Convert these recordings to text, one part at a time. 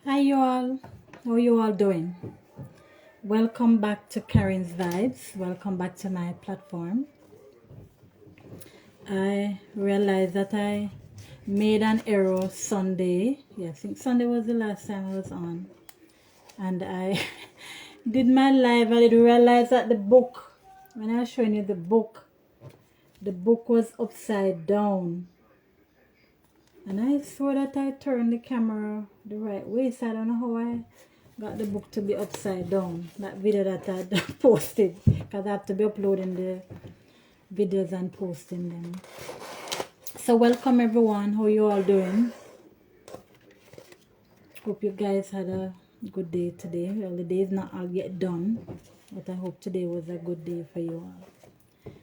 Hi you all, how you all doing? Welcome back to Karen's Vibes. Welcome back to my platform. I realized that I made an error Sunday. Yeah, I think Sunday was the last time I was on. And I did my live. I didn't realize that the book, when I was showing you the book was upside down. And I saw that I turned the camera the right way, so I don't know how I got the book to be upside down. That video that I posted, because I have to be uploading the videos and posting them. So welcome everyone, how you all doing? Hope you guys had a good day today. Well, the day is not all yet done, but I hope today was a good day for you all.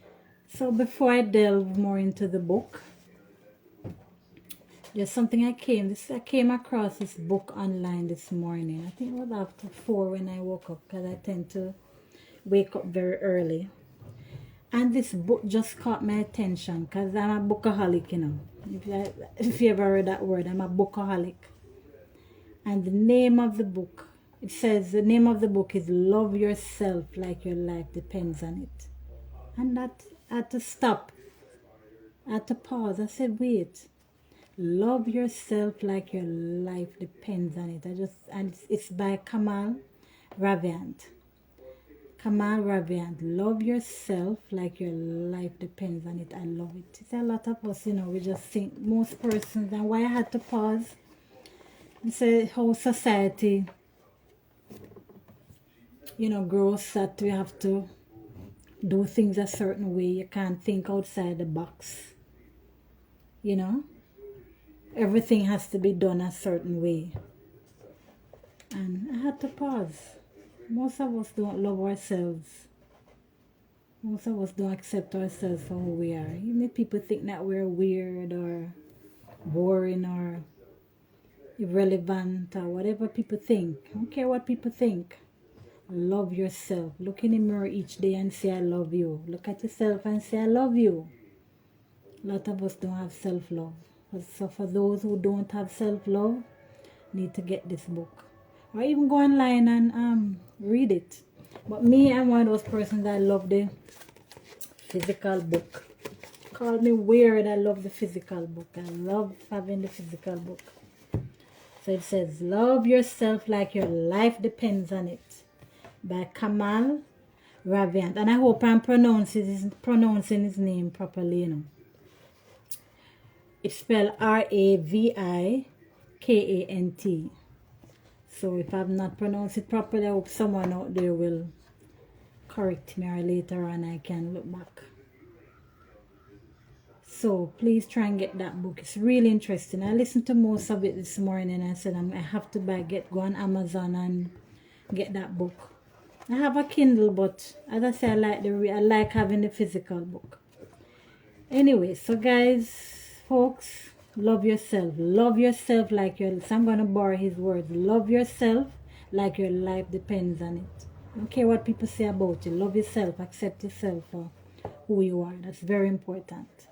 So before I delve more into the book, there's something I came across this book online this morning. I think it was after 4 when I woke up, because I tend to wake up very early. And this book just caught my attention because I'm a bookaholic, you know. If you ever heard that word, I'm a bookaholic. And the name of the book, it says the name of the book is Love Yourself Like Your Life Depends on It. And that I had to stop. I had to pause. I said, wait. Love yourself like your life depends on it. And it's by Kamal Raviant. Kamal Raviant. Love yourself like your life depends on it. I love it. It's a lot of us, you know, we just think, most persons, and why I had to pause and say how society, you know, grows that we have to do things a certain way. You can't think outside the box, you know. Everything has to be done a certain way. And I had to pause. Most of us don't love ourselves. Most of us don't accept ourselves for who we are. Even if people think that we're weird or boring or irrelevant or whatever people think. I don't care what people think. Love yourself. Look in the mirror each day and say, I love you. Look at yourself and say, I love you. A lot of us don't have self-love. So for those who don't have self-love, need to get this book. Or even go online and read it. But me, I'm one of those persons that love the physical book. Call me weird, I love the physical book. I love having the physical book. So it says, Love Yourself Like Your Life Depends on It, by Kamal Raviant. And I hope I'm pronouncing his name properly, you know. It's spelled Ravikant. So if I've not pronounced it properly, I hope someone out there will correct me, or later on I can look back. So please try and get that book. It's really interesting. I listened to most of it this morning. I said I have to go on Amazon and get that book. I have a Kindle, but as I say, I like having the physical book. Anyway, so guys, folks, love yourself. Love yourself like your... So I'm going to borrow his words. Love yourself like your life depends on it. I don't care what people say about you. Love yourself. Accept yourself for who you are. That's very important.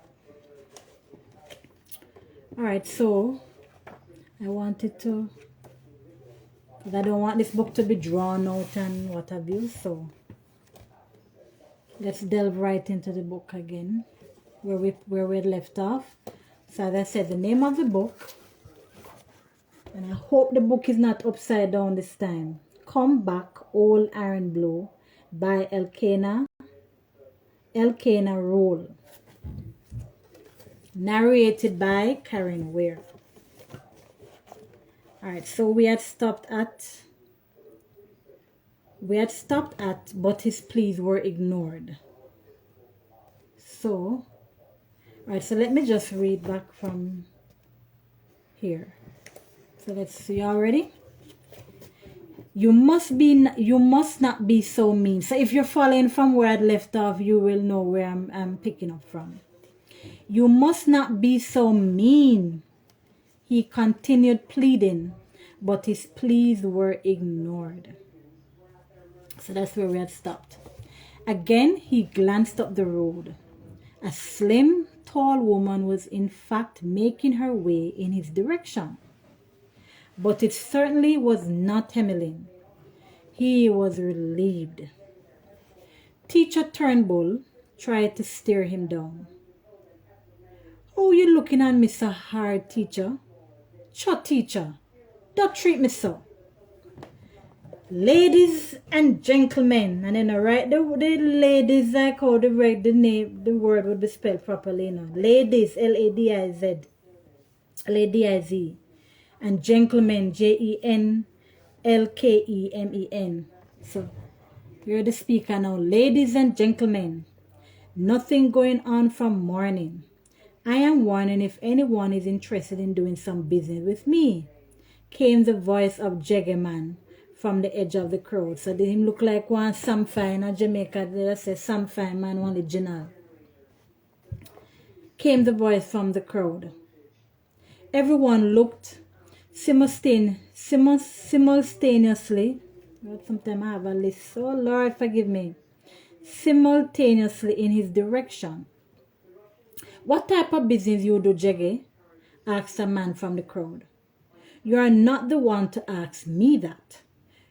Alright, so I wanted to... because I don't want this book to be drawn out and what have you. So let's delve right into the book again. Where we left off. So as I said, the name of the book, and I hope the book is not upside down this time. Come Back, Old Iron Blow, by Elkanah Roll. Narrated by Karen Ware. Alright, so we had stopped at, but his pleas were ignored. So, alright, so let me just read back from here. So let's see, y'all ready? You must not be so mean. So if you're following from where I left off, you will know where I'm picking up from. You must not be so mean. He continued pleading, but his pleas were ignored. So that's where we had stopped. Again, he glanced up the road. A slim, tall woman was in fact making her way in his direction. but it certainly was not Emmeline. He was relieved. Teacher Turnbull tried to stare him down. "Oh, you looking at me so hard, teacher? Sure, teacher, don't treat me so. Ladies and gentlemen," and then I write the ladies like how the name, the word would be spelled properly, you know. Ladies, Ladiz, Ladiz, and gentlemen, Genlkemen. So you're the speaker now. Ladies and gentlemen, nothing going on from morning. I am wondering if anyone is interested in doing some business with me, came the voice of Jaggerman from the edge of the crowd. So did him look like one Sam Fine in Jamaica? They say Sam Fine man, one original. Came the voice from the crowd. Everyone looked simultaneously. Sometimes I have a list. Oh Lord, forgive me. Simultaneously in his direction. "What type of business you do, Jaggy?" asked a man from the crowd. "You are not the one to ask me that.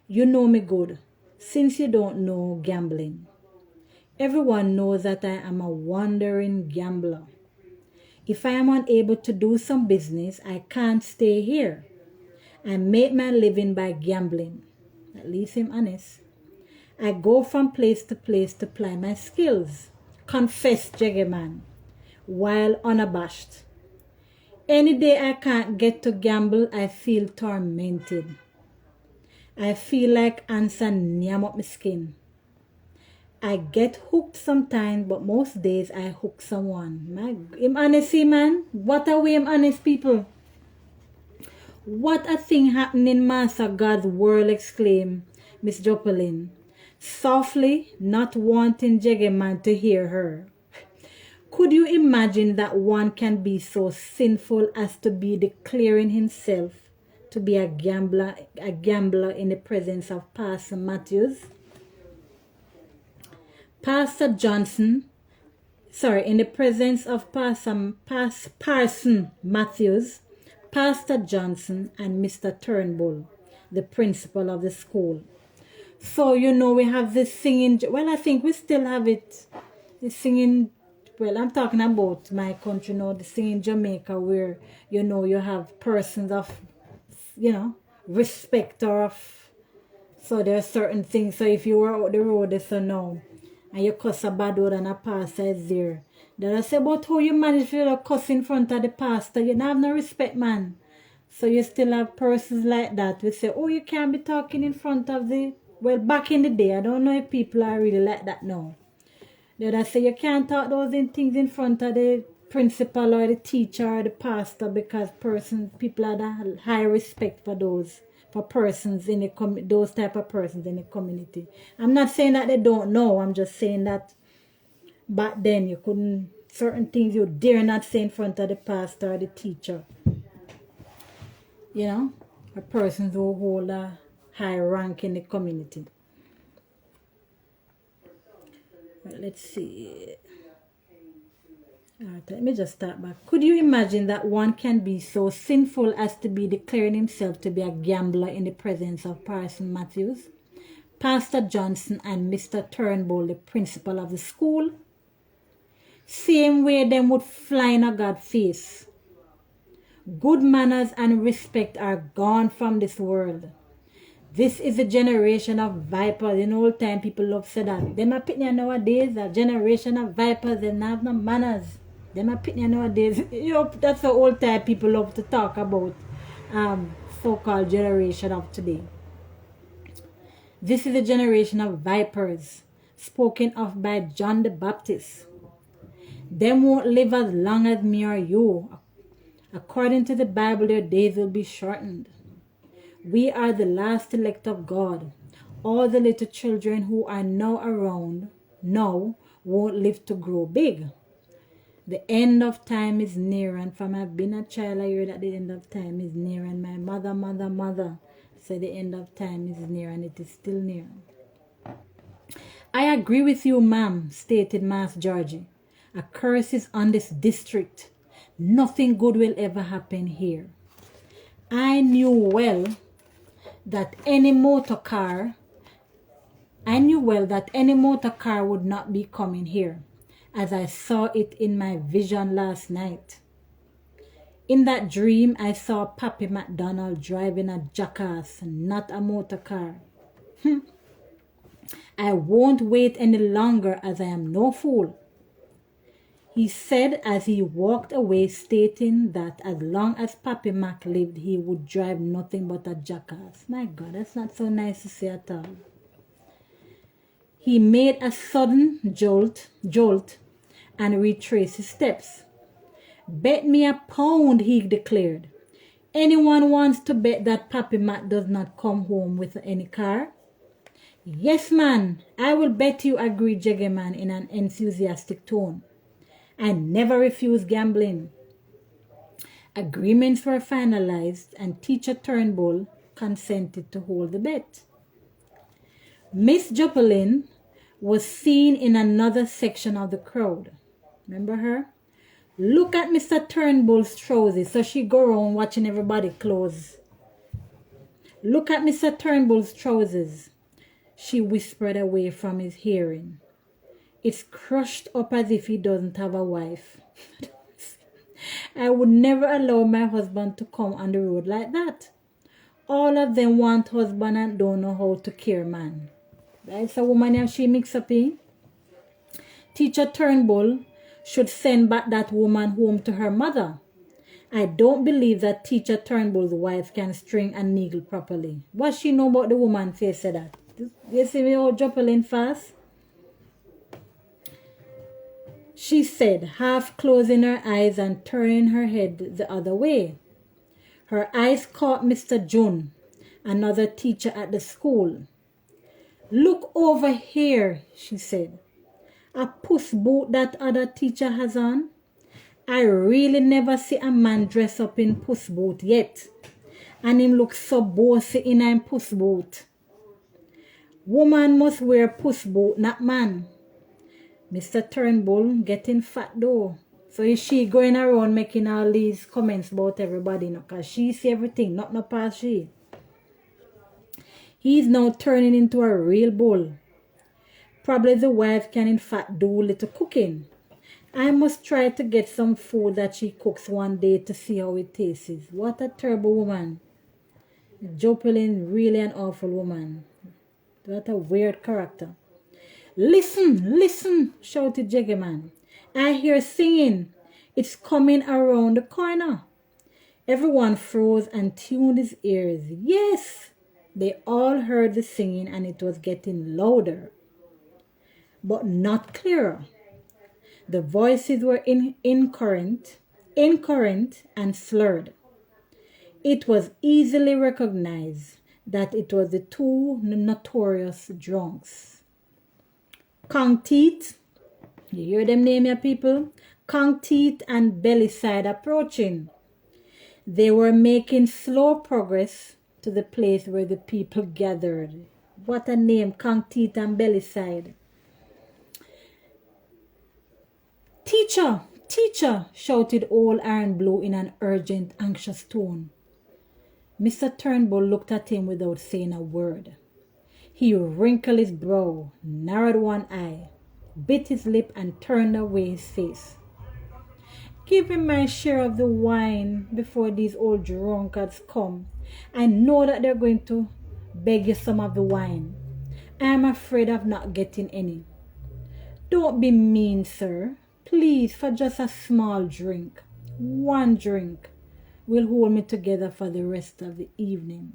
You know me good, since you don't know gambling. Everyone knows that I am a wandering gambler. If I am unable to do some business, I can't stay here. I make my living by gambling." At least I'm honest. "I go from place to place to ply my skills," confessed Jaggerman, while unabashed. "Any day I can't get to gamble, I feel tormented. I feel like ants and yam up my skin. I get hooked sometimes, but most days I hook someone." I'm honest, man. What a way I'm honest, people. "What a thing happening, Master God's world," exclaimed Miss Joplin, softly, not wanting Jaggerman to hear her. "Could you imagine that one can be so sinful as to be declaring himself to be a gambler in the presence of Pastor Matthews? In the presence of Parson Matthews, Pastor Johnson, and Mr. Turnbull, the principal of the school." So, we have this singing, well, I think we still have it, the singing, well, I'm talking about my country now, the singing Jamaica, where, you have persons of, respect or of, so there are certain things. So if you were out the road, this or no, and you cuss a bad word and a pastor is there, then I say, "But how you manage to cuss in front of the pastor? You don't have no respect, man." So you still have persons like that. We say, "Oh, you can't be talking in front of well, back in the day, I don't know if people are really like that now. Then I say, you can't talk those things in front of the principal or the teacher or the pastor, because people have that high respect for persons in those type of persons in the community." I'm not saying that they don't know. I'm just saying that back then you couldn't, certain things you dare not say in front of the pastor or the teacher. A person who hold a high rank in the community. Right, let's see. Alright, let me just start back. "Could you imagine that one can be so sinful as to be declaring himself to be a gambler in the presence of Parson Matthews, Pastor Johnson, and Mr. Turnbull, the principal of the school? Same way them would fly in a God's face. Good manners and respect are gone from this world. This is a generation of vipers." In old time, people love to say that. Them are pitting nowadays, a generation of vipers, they don't have no manners. Them are pitting nowadays. That's the old time people love to talk about so-called generation of today. "This is a generation of vipers, spoken of by John the Baptist. Them won't live as long as me or you. According to the Bible, their days will be shortened. We are the last elect of God. All the little children who are now around now won't live to grow big. The end of time is near." And from I've been a child, I heard that the end of time is near. And my mother said the end of time is near, and it is still near. "I agree with you, ma'am," stated Mass Georgie. "A curse is on this district. Nothing good will ever happen here. I knew well that any motor car would not be coming here, as I saw it in my vision last night. In that dream, I saw Pappy McDonald driving a jackass, not a motor car. I won't wait any longer, as I am no fool, he said as he walked away, stating that as long as Pappy Mack lived, he would drive nothing but a jackass. My God, that's not so nice to say at all. He made a sudden jolt and retraced his steps. Bet me £1, he declared. Anyone wants to bet that Pappy Mack does not come home with any car? Yes, man, I will bet you, agreed Jaggerman in an enthusiastic tone. I never refuse gambling. Agreements were finalized and Teacher Turnbull consented to hold the bet. Miss Joplin was seen in another section of the crowd. Remember her? Look at Mr. Turnbull's trousers. So she go around watching everybody clothes. Look at Mr. Turnbull's trousers, she whispered away from his hearing. It's crushed up as if he doesn't have a wife. I would never allow my husband to come on the road like that. All of them want husband and don't know how to care man. That's a woman and she mix up in. Teacher Turnbull should send back that woman home to her mother. I don't believe that Teacher Turnbull's wife can string a needle properly. What she know about the woman face said that? You see me how Joplin fast? She said, half closing her eyes and turning her head the other way. Her eyes caught Mr. June, another teacher at the school. Look over here, she said. A puss boot that other teacher has on? I really never see a man dress up in puss boot yet. And him look so bossy in a puss boot. Woman must wear puss boot, not man. Mr. Turnbull getting fat though. So is she going around making all these comments about everybody? No, because she see everything, not no past she. He's now turning into a real bull. Probably the wife can in fact do a little cooking. I must try to get some food that she cooks one day to see how it tastes. What a terrible woman. Joplin really an awful woman. What a weird character. Listen, listen, shouted Jaggerman. I hear singing. It's coming around the corner. Everyone froze and tuned his ears. Yes, they all heard the singing and it was getting louder, but not clearer. The voices were incoherent and slurred. It was easily recognized that it was the two notorious drunks. Kong Teeth, you hear them name your people? Kong Teeth and Bellyside approaching. They were making slow progress to the place where the people gathered. What a name, Kong Teeth and Bellyside. Teacher, teacher, shouted old Iron Blue in an urgent, anxious tone. Mr. Turnbull looked at him without saying a word. He wrinkled his brow, narrowed one eye, bit his lip and turned away his face. Give me my share of the wine before these old drunkards come. I know that they're going to beg you some of the wine. I am afraid of not getting any. Don't be mean, sir. Please, for just a small drink. One drink will hold me together for the rest of the evening.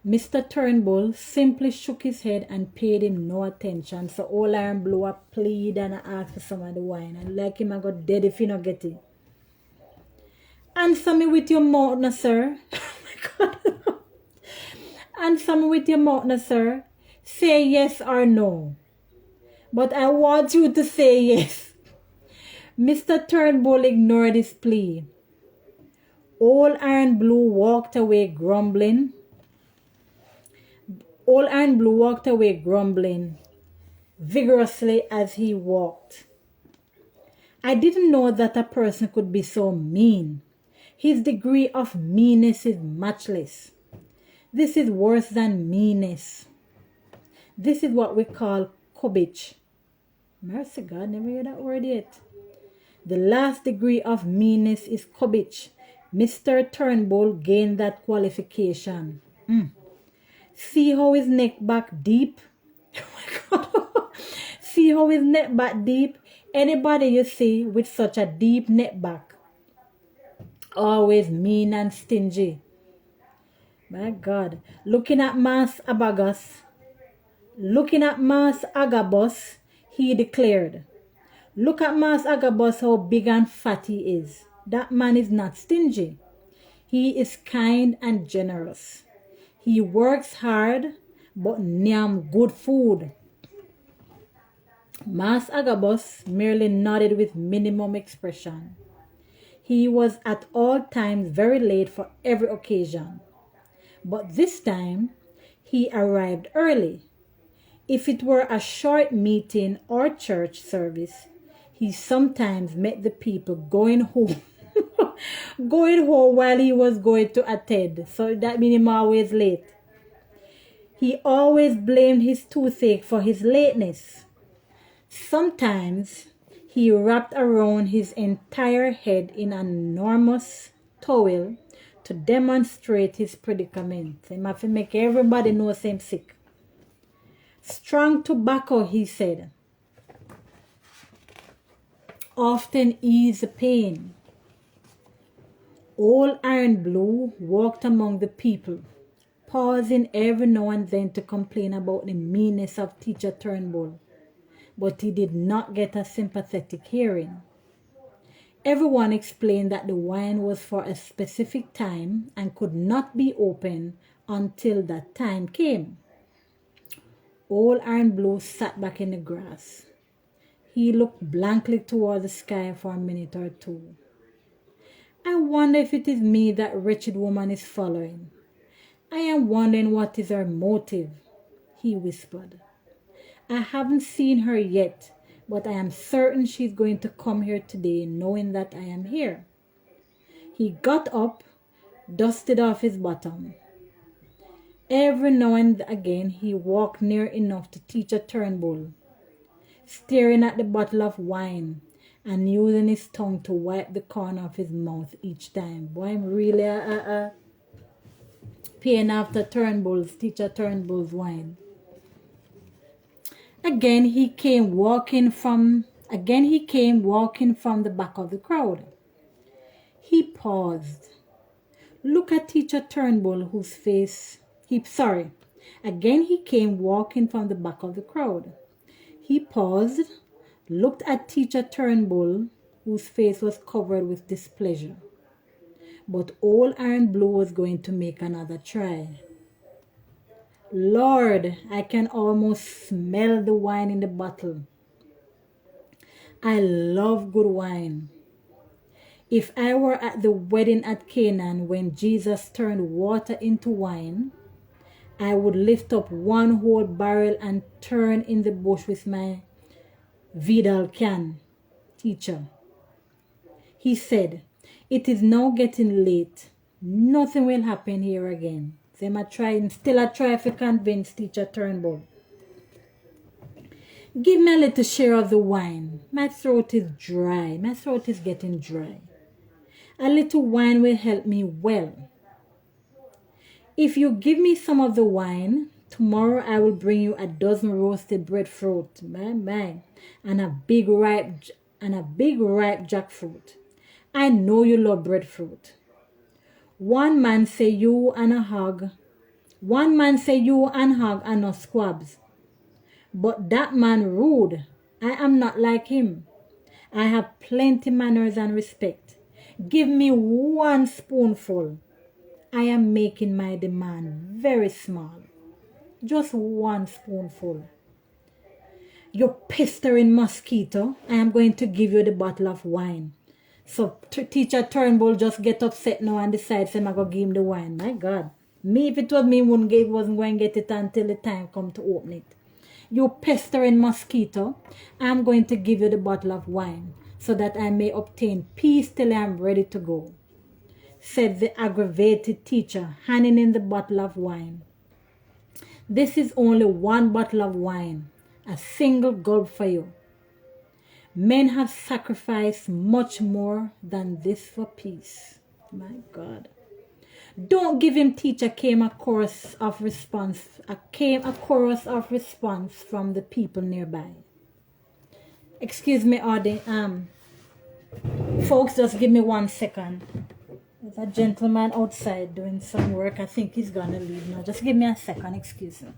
Mr. Turnbull simply shook his head and paid him no attention. So old Iron Blue up plead and asked for some of the wine. And like him, I got dead if he not get it. Answer me with your mouth, no, sir. Oh my God. Answer me with your mouth, no, sir. Say yes or no. But I want you to say yes. Mr. Turnbull ignored his plea. Old Iron Blue walked away grumbling. Old Iron Blue walked away grumbling vigorously as he walked. I didn't know that a person could be so mean. His degree of meanness is matchless. This is worse than meanness. This is what we call cobbage. Mercy God, never heard that word yet. The last degree of meanness is cobbage. Mr. Turnbull gained that qualification. See how his neck back deep? Oh my God. See how his neck back deep? Anybody you see with such a deep neck back, always mean and stingy. My God. Looking at Mas Agabus, he declared, look at Mas Agabus, how big and fat he is. That man is not stingy. He is kind and generous. He works hard, but nyam good food. Mas Agabus merely nodded with minimum expression. He was at all times very late for every occasion. But this time, he arrived early. If it were a short meeting or church service, he sometimes met the people going home. Going home while he was going to attend. So that means him always late. He always blamed his toothache for his lateness. Sometimes he wrapped around his entire head in an enormous towel to demonstrate his predicament. He must make everybody know him sick. Strong tobacco, he said, often ease the pain. Old Iron Blue walked among the people, pausing every now and then to complain about the meanness of Teacher Turnbull. But he did not get a sympathetic hearing. Everyone explained that the wine was for a specific time and could not be opened until that time came. Old Iron Blue sat back in the grass. He looked blankly toward the sky for a minute or two. I wonder if it is me that wretched woman is following. I am wondering what is her motive, he whispered. I haven't seen her yet, but I am certain she's going to come here today knowing that I am here. He got up, dusted off his bottom. Every now and again he walked near enough to Teacher Turnbull, staring at the bottle of wine and using his tongue to wipe the corner of his mouth each time. Boy, I'm really paying after Teacher Turnbull's wine. Again he came walking from the back of the crowd. He paused. Look at Teacher Turnbull, Again he came walking from the back of the crowd. He paused, looked at Teacher Turnbull, whose face was covered with displeasure. But Old Iron Blue was going to make another try. Lord, I can almost smell the wine in the bottle. I love good wine. If I were at the wedding at Canaan when Jesus turned water into wine, I would lift up one whole barrel and turn in the bush with my Vidal can, teacher. He said, it is now getting late. Nothing will happen here again. So I try to convince Teacher Turnbull. Give me a little share of the wine. My throat is dry. My throat is getting dry. A little wine will help me well. If you give me some of the wine, tomorrow I will bring you a dozen roasted breadfruit, and a big ripe jackfruit. I know you love breadfruit. One man say you and hog are no squabs. But that man rude. I am not like him. I have plenty manners and respect. Give me one spoonful. I am making my demand very small. Just one spoonful. You pestering mosquito. I am going to give you the bottle of wine. So Teacher Turnbull just get upset now and decides I'm going to give him the wine. My God. Me, if it was me, wasn't going to get it until the time come to open it. You pestering mosquito, I'm going to give you the bottle of wine so that I may obtain peace till I am ready to go. said the aggravated teacher, handing in the bottle of wine. This is only one bottle of wine, a single gulp for you. Men have sacrificed much more than this for peace. My God. Don't give him, teacher, came a chorus of response from the people nearby. Excuse me, folks, just give me 1 second. There's a gentleman outside doing some work. I think he's gonna leave now. Just give me a second, excuse me.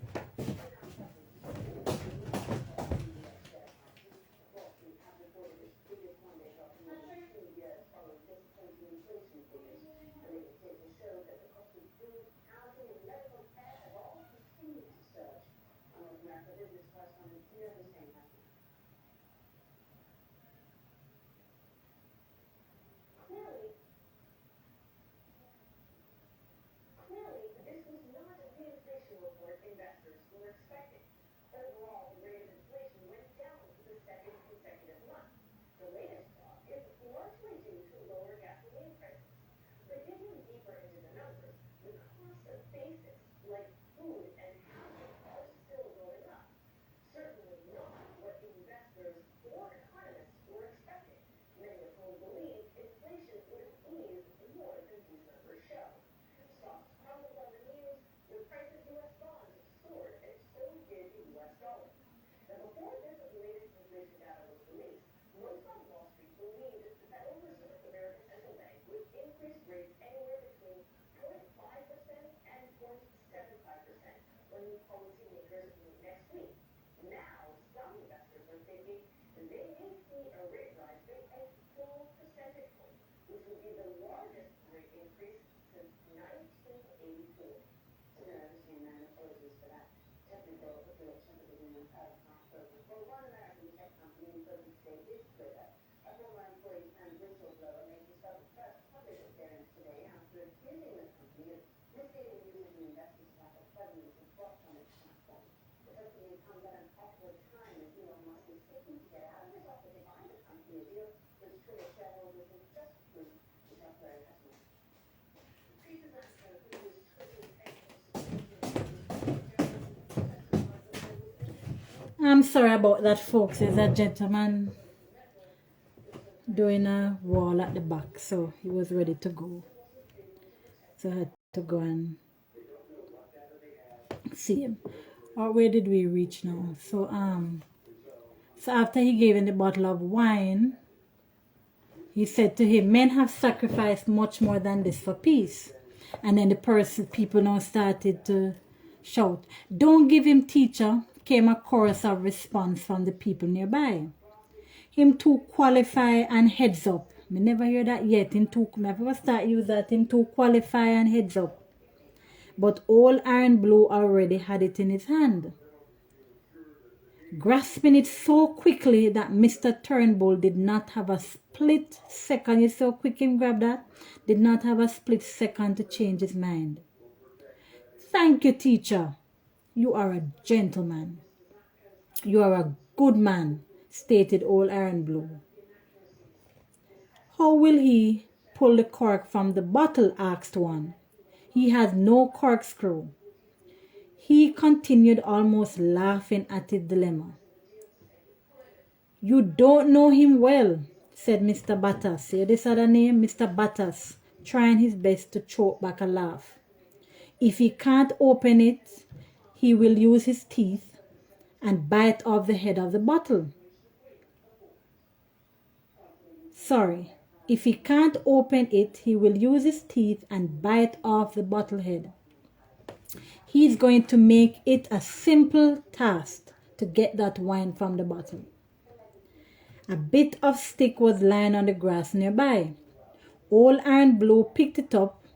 I'm sorry about that, folks. There's a gentleman doing a wall at the back, so he was ready to go. So I had to go and see him. Or where did we reach now? So after he gave him the bottle of wine, he said to him, men have sacrificed much more than this for peace. And then people now started to shout, don't give him, teacher, came a chorus of response from the people nearby. Him too qualify and heads up. Me never hear that yet. Him too, never start use that. Him too qualify and heads up. But old Iron Blue already had it in his hand, grasping it so quickly that Mr. Turnbull did not have a split second. You so quick him grab that? Did not have a split second to change his mind. Thank you, teacher. You are a gentleman. You are a good man, stated old Iron Blue. How will he pull the cork from the bottle? Asked one. He has no corkscrew. He continued, almost laughing at his dilemma. You don't know him well, said Mr. Butters. See this other name? Mr. Butters, trying his best to choke back a laugh. If he can't open it, he will use his teeth and bite off the head of the bottle. Sorry. If he can't open it, he will use his teeth and bite off the bottle head. He's going to make it a simple task to get that wine from the bottle. A bit of stick was lying on the grass nearby. Old Iron Blue picked it up,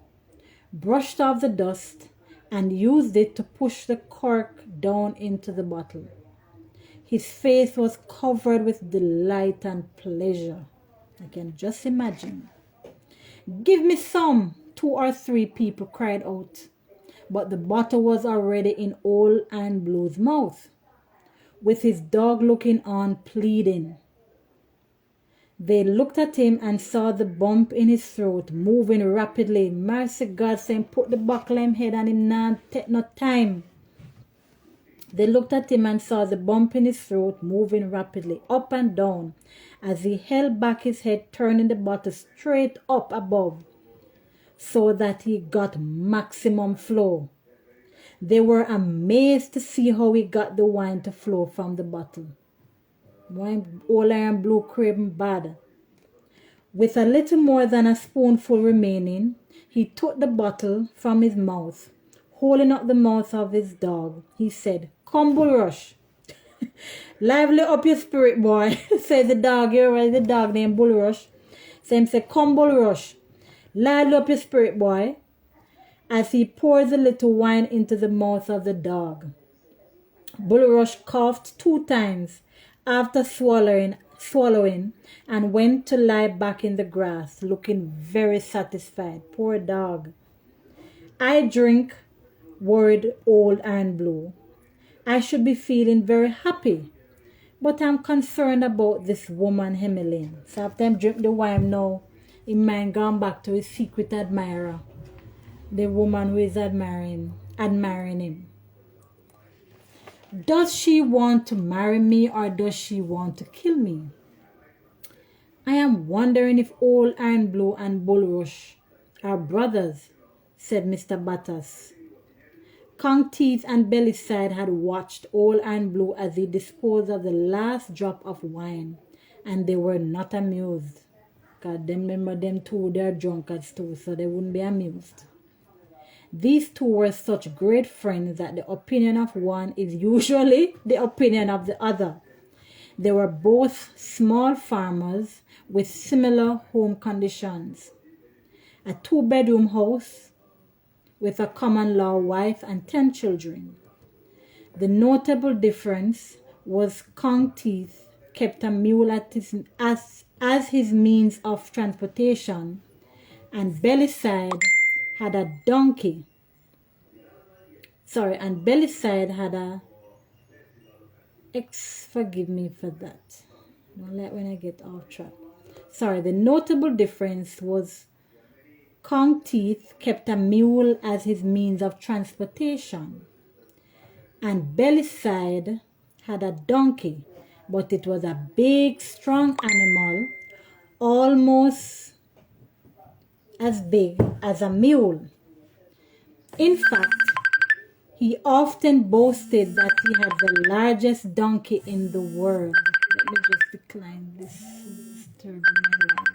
brushed off the dust, and used it to push the cork down into the bottle. His face was covered with delight and pleasure. I can just imagine. Give me some, 2 or 3 people cried out. But the bottle was already in old Iron Blue's mouth, with his dog looking on, pleading. They looked at him and saw the bump in his throat moving rapidly. Mercy God, saying, put the buckle in him head and him not take no time. They looked at him and saw the bump in his throat moving rapidly up and down as he held back his head, turning the bottle straight up above so that he got maximum flow. They were amazed to see how he got the wine to flow from the bottle. Wine, old iron blue craving bad. With a little more than a spoonful remaining, he took the bottle from his mouth. Holding up the mouth of his dog, he said, "Come, Bulrush." "Lively up your spirit, boy," said the dog. Here was the dog named Bulrush. So him said, "Come, Bulrush. Lively up your spirit, boy," as he poured the little wine into the mouth of the dog. Bulrush coughed 2 times after swallowing and went to lie back in the grass, looking very satisfied. Poor dog. "I drink," worried old Iron Blue. "I should be feeling very happy, but I'm concerned about this woman, Emmeline." So after him drink the wine now, his mind gone back to his secret admirer, the woman who is admiring him. "Does she want to marry me or does she want to kill me? I am wondering if old Iron Blue and Bulrush are brothers," said Mr. Butters. Kong Teeth and Bellyside had watched old Iron Blue as he disposed of the last drop of wine, and they were not amused. God, them remember them two, they're drunkards too, so they wouldn't be amused. These two were such great friends that the opinion of one is usually the opinion of the other. They were both small farmers with similar home conditions. A 2-bedroom house with a common law wife and 10 children. The notable difference was Kong Teeth kept a mule as his means of transportation, and Bellyside had a donkey. And Bellyside had a forgive me for that. Don't let when I get off track. The notable difference was Kong Teeth kept a mule as his means of transportation, and Bellyside had a donkey, but it was a big, strong animal, almost as big as a mule. In fact, he often boasted that he had the largest donkey in the world. Let me just decline this disturbing my life.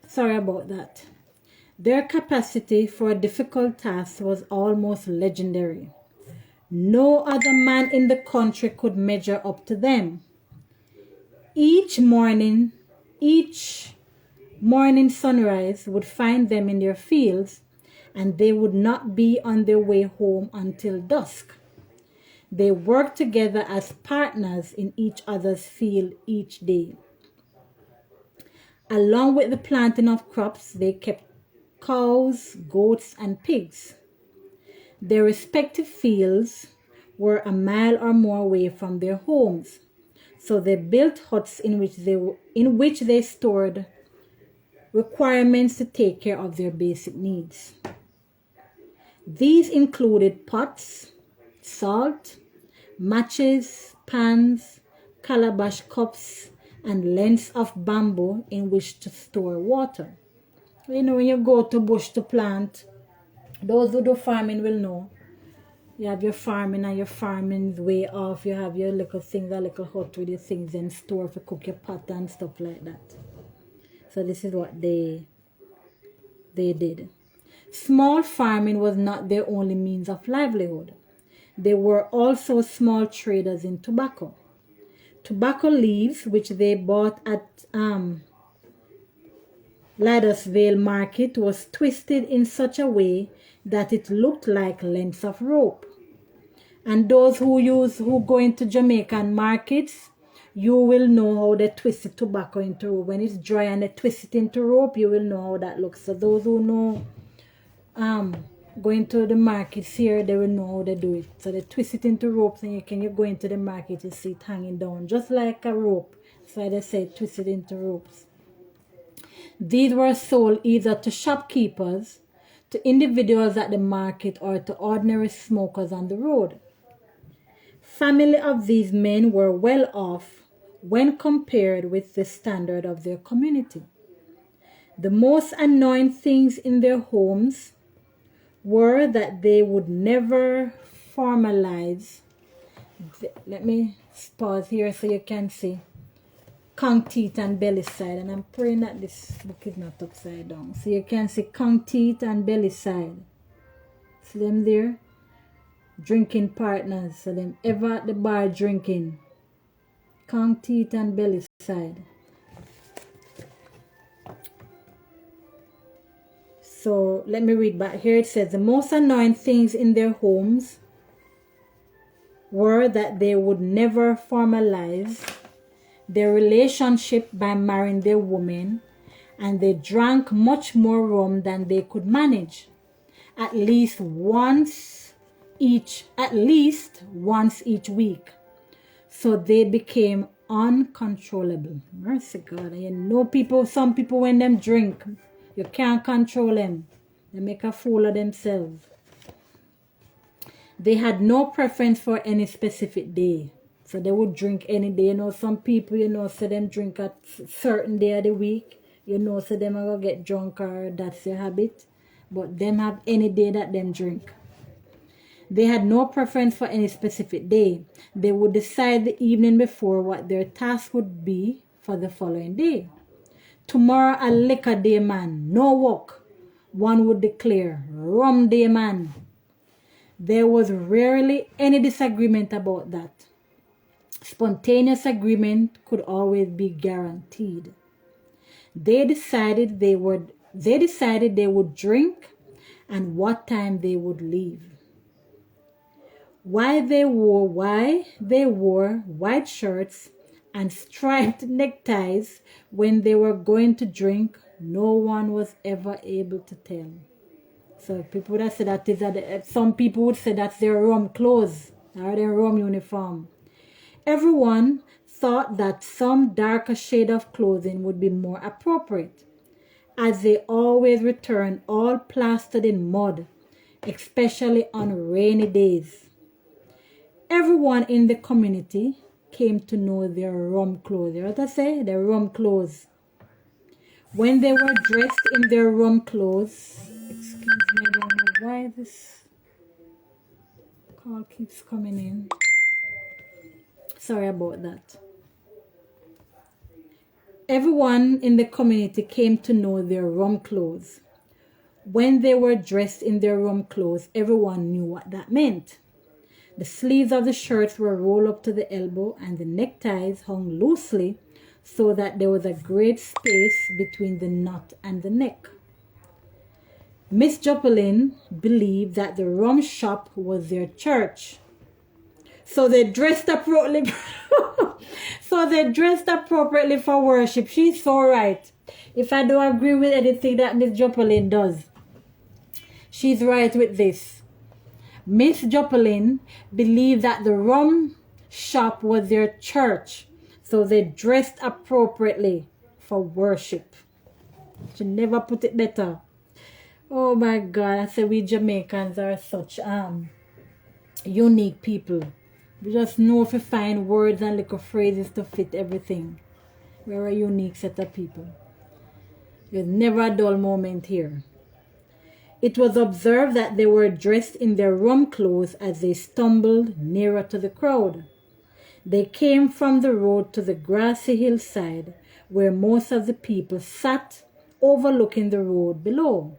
Sorry about that. Their capacity for a difficult task was almost legendary. No other man in the country could measure up to them. Each morning sunrise would find them in their fields, and they would not be on their way home until dusk. They worked together as partners in each other's field each day. Along with the planting of crops, they kept cows, goats, and pigs. Their respective fields were a mile or more away from their homes, so they built huts in which they stored requirements to take care of their basic needs. These included pots, salt, matches, pans, calabash cups, and lengths of bamboo in which to store water. You know, when you go to bush to plant, those who do farming will know. You have your farming and your farming's way off. You have your little things, a little hut with your things and store for cook your pot and stuff like that. So this is what they did. Small farming was not their only means of livelihood. They were also small traders in tobacco. Tobacco leaves, which they bought at Ladersvale Market, was twisted in such a way that it looked like lengths of rope. And those who go into Jamaican markets, you will know how they twist the tobacco into rope. When it's dry and they twist it into rope, you will know how that looks. So those who know going to the markets here, they will know how they do it. So they twist it into ropes, and you go into the market, you see it hanging down just like a rope. why they say twisted into ropes. These were sold either to shopkeepers, to individuals at the market, or to ordinary smokers on the road. Family of these men were well off when compared with the standard of their community. The most annoying things in their homes were that they would never formalize. Let me pause here so you can see conch teeth and belly side, and I'm praying that this book is not upside down. So you can see conch teeth and belly side. See them there? Drinking partners. So them ever at the bar drinking. Conch teeth and belly side. So let me read back here. It says the most annoying things in their homes were that they would never formalize their relationship by marrying their woman, and they drank much more rum than they could manage, at least once each week. So they became uncontrollable. Mercy God. You know, some people when them drink, you can't control them. They make a fool of themselves. They had no preference for any specific day. So they would drink any day. You know, some people, you know, say them drink at certain day of the week. You know, so them are going to get drunk, or that's their habit. But them have any day that them drink. They had no preference for any specific day. They would decide the evening before what their task would be for the following day. Tomorrow a liquor day, man. No work. One would declare, rum day, man. There was rarely any disagreement about that. Spontaneous agreement could always be guaranteed. They decided they would drink and what time they would leave. Why they wore white shirts and striped neckties when they were going to drink, no one was ever able to tell. So people that say that is some people would say that's their rum clothes or their rum uniform. Everyone thought that some darker shade of clothing would be more appropriate, as they always returned all plastered in mud, especially on rainy days. Everyone in the community came to know their rum clothes. You know what I say? Their rum clothes. When they were dressed in their rum clothes, excuse me, I don't know why this call keeps coming in. Sorry about that. Everyone in the community came to know their rum clothes. When they were dressed in their rum clothes, everyone knew what that meant. The sleeves of the shirts were rolled up to the elbow and the neckties hung loosely so that there was a great space between the knot and the neck. Miss Joplin believed that the rum shop was their church. So they dressed appropriately. For worship. She's so right. If I don't agree with anything that Miss Joplin does, she's right with this. Miss Joplin believed that the rum shop was their church, so they dressed appropriately for worship. She never put it better. Oh my God, I say we Jamaicans are such unique people. We just know if we find words and little phrases to fit everything. We're a unique set of people. There's never a dull moment here. It was observed that they were dressed in their rum clothes as they stumbled nearer to the crowd. They came from the road to the grassy hillside where most of the people sat overlooking the road below.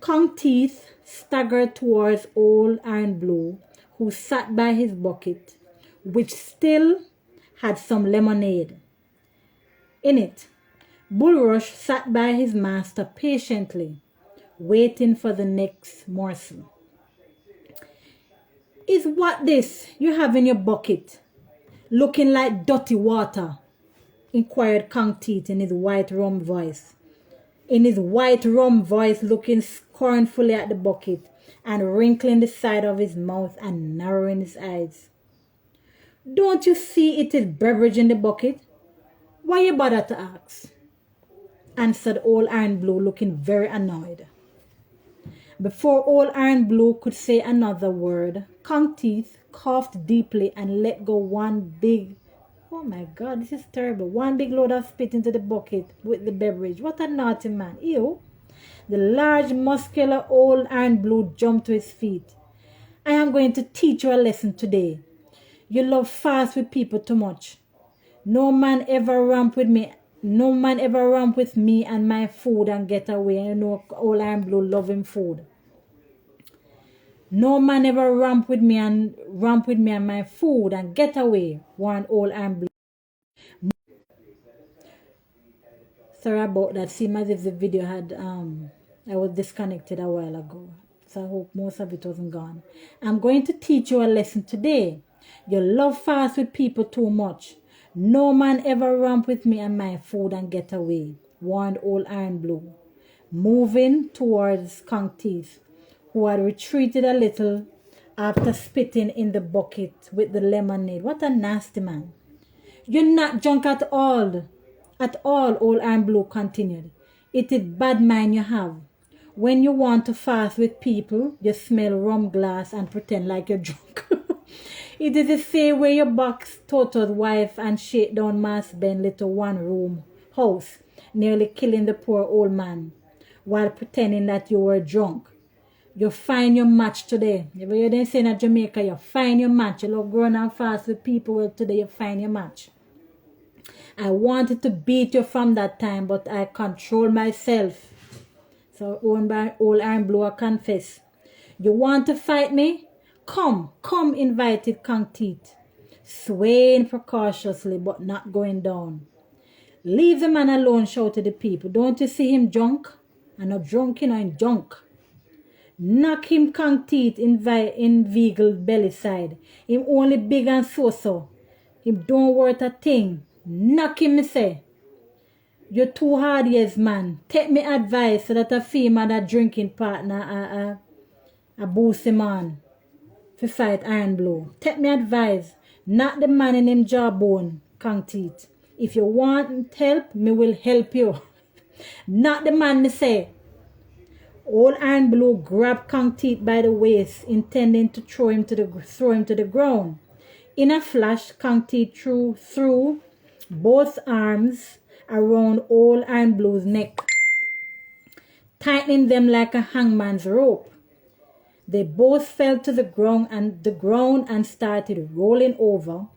Conch Teeth staggered towards old Iron Blue, who sat by his bucket, which still had some lemonade in it. Bulrush sat by his master patiently, waiting for the next morsel. Is what this you have in your bucket, looking like dirty water? Inquired Conch Teeth in his white rum voice. Looking scornfully at the bucket and wrinkling the side of his mouth and narrowing his eyes. Don't you see it is beverage in the bucket? Why you bother to ask? Answered Old Iron Blue, looking very annoyed. Before Old Iron Blue could say another word, Kong Teeth coughed deeply and let go one big, oh my God, this is terrible, one big load of spit into the bucket with the beverage. What a naughty man. Ew. The large, muscular Old Iron Blue jumped to his feet. I am going to teach you a lesson today. You love fast with people too much. No man ever ramp with me. No man ever ramp with me and my food and get away. You know, Old Iron Blue love him food. No man ever ramp with me and my food and get away, warned Old Iron Blue. Sorry about that. Seems as if the video had I was disconnected a while ago. So I hope most of it wasn't gone. I'm going to teach you a lesson today. You love fast with people too much. No man ever ramp with me and my food and get away, warned Old Iron Blue, moving towards Kong Teeth, who had retreated a little after spitting in the bucket with the lemonade. What a nasty man. You're not drunk at all. At all, Old Iron Blue continued. It is bad mind you have. When you want to fast with people, you smell rum glass and pretend like you're drunk. It is the same way you box Toto's wife and shake down Mass Ben little one-room house, nearly killing the poor old man, while pretending that you were drunk. You find your match today. If you didn't say in Jamaica, you find your match. You love growing and fast with people. Well, today you find your match. I wanted to beat you from that time, but I control myself. So Old Iron Blue, I confess. You want to fight me? Come, invited Kong Teeth, swaying precautiously but not going down. Leave the man alone, shouted the people. Don't you see him drunk? I'm not drunk, you know, I'm drunk. Knock him, Kong Teeth, inveigled belly side. Him only big and so. Him don't worth a thing. Knock him, me say. You're too hard, yes, man. Take me advice so that a female that drinking partner a boost him on. To fight Iron Blue. Take me advice. Not the man in him jawbone, Kong Teeth. If you want help, me will help you. Not the man, me say. Old Iron Blue grabbed Kong Teeth by the waist, intending to throw him to the ground. In a flash, Kong Teeth threw both arms around Old Iron Blue's neck, tightening them like a hangman's rope. They both fell to the ground and started rolling over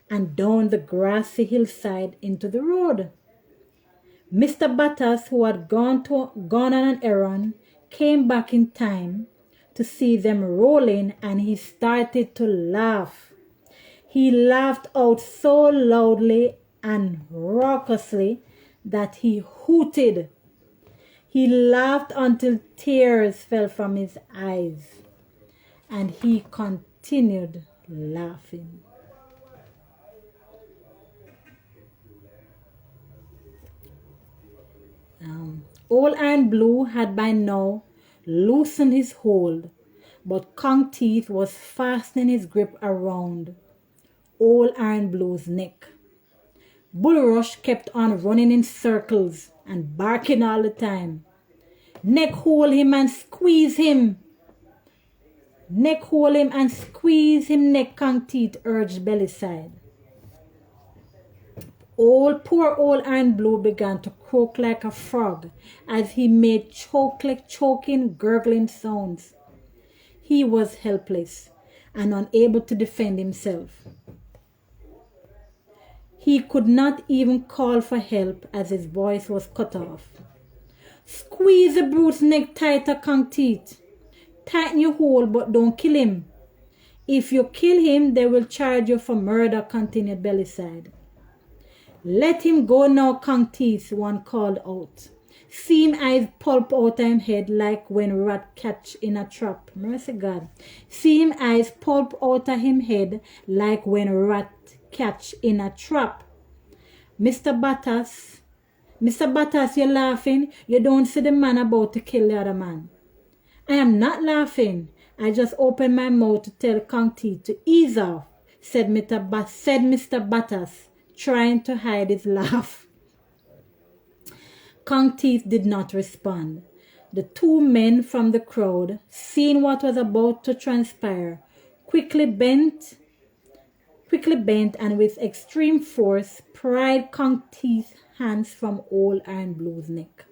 and down the grassy hillside into the road. Mr. Butters, who had gone on an errand, came back in time to see them rolling, and he started to laugh. He laughed out so loudly and raucously that he hooted. He laughed until tears fell from his eyes, and he continued laughing. Old Iron Blue had by now loosened his hold, but Kong Teeth was fastening his grip around Old Iron Blue's neck. Bulrush kept on running in circles and barking all the time. Neck hold him and squeeze him. Neck hold him and squeeze him, neck, Kong Teeth urged belly side. Poor Old Iron Blue began to croak like a frog as he made choking, gurgling sounds. He was helpless and unable to defend himself. He could not even call for help as his voice was cut off. Squeeze the brute's neck tighter, Kong Teeth. Tighten your hold, but don't kill him. If you kill him, they will charge you for murder, continued Bellyside. Let him go now, Kong Teeth, one called out. See him eyes pulp out of him head like when rat catch in a trap. Mercy God. See him eyes pulp out of him head like when rat catch in a trap. Mr. Butters, you're laughing. You don't see the man about to kill the other man. I am not laughing. I just opened my mouth to tell Kong Teeth to ease off, said Mr. Butters, trying to hide his laugh. Kong Teeth did not respond. The two men from the crowd, seeing what was about to transpire, quickly bent and with extreme force pried Kong Teeth's hands from old Iron Blue's neck.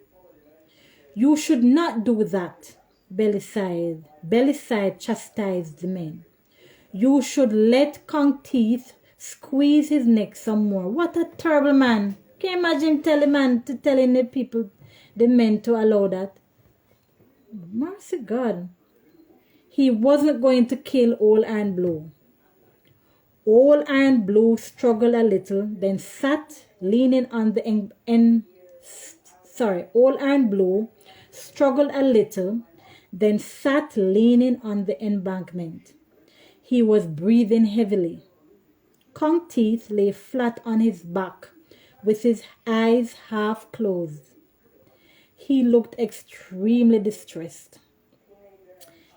"You should not do that," Beliside chastised the men. "You should let Kong Teeth squeeze his neck some more." What a terrible man. Can you imagine telling the people, the men, to allow that? Mercy God. He wasn't going to kill Old Iron Blue. Old Iron Blue struggled a little, then sat leaning on the Old Iron Blue struggled a little, then sat leaning on the embankment. He was breathing heavily. Kong Teeth lay flat on his back with his eyes half closed. He looked extremely distressed.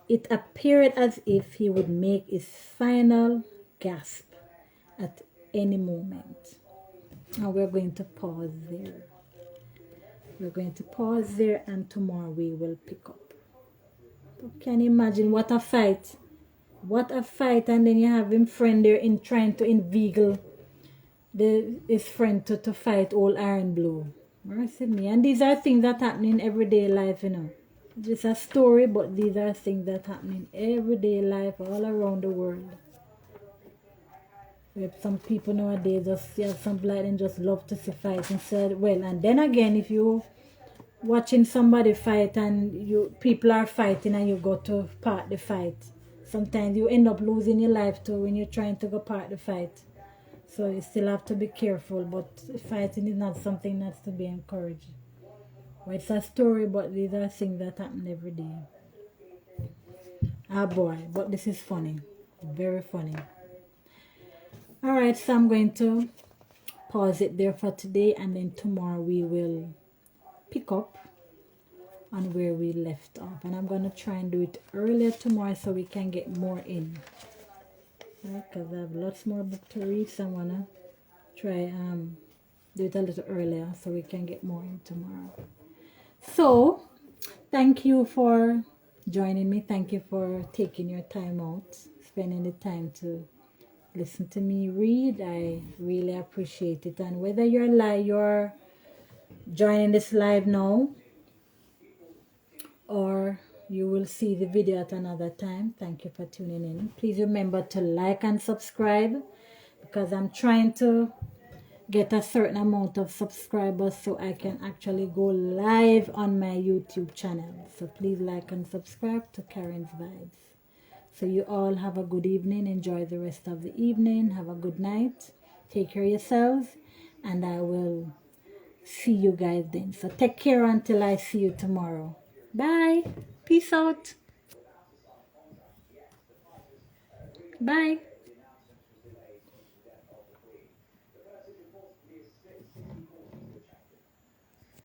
It appeared as if he would make his final gasp at any moment. Now we're going to pause there. We're going to pause there, and tomorrow we will pick up. But can you imagine what a fight? What a fight, and then you have him friend there in trying to inveigle his friend to fight Old Iron Blue. Mercy me. And these are things that happen in everyday life, you know. Just a story, but these are things that happen in everyday life all around the world. Where some people nowadays just some blind and just love to see fights instead. Well, and then again, if you watching somebody fight and people are fighting and you go to part the fight, sometimes you end up losing your life too when you're trying to go part the fight. So you still have to be careful, but fighting is not something that's to be encouraged. Well, it's a story, but these are things that happen every day. Ah boy, but this is funny. Very funny. Alright, so I'm going to pause it there for today, and then tomorrow we will pick up on where we left off. And I'm going to try and do it earlier tomorrow so we can get more in. Because I have lots more book to read, so I'm going to try do it a little earlier so we can get more in tomorrow. So, thank you for joining me. Thank you for taking your time out, spending the time to listen to me read. I really appreciate it. And whether you're joining this live now, or you will see the video at another time, thank you for tuning in. Please remember to like and subscribe, because I'm trying to get a certain amount of subscribers so I can actually go live on my YouTube channel. So please like and subscribe to Karen's Vibes. So you all have a good evening. Enjoy the rest of the evening. Have a good night. Take care of yourselves, and I will see you guys then. So take care until I see you tomorrow. Bye. Peace out. Bye.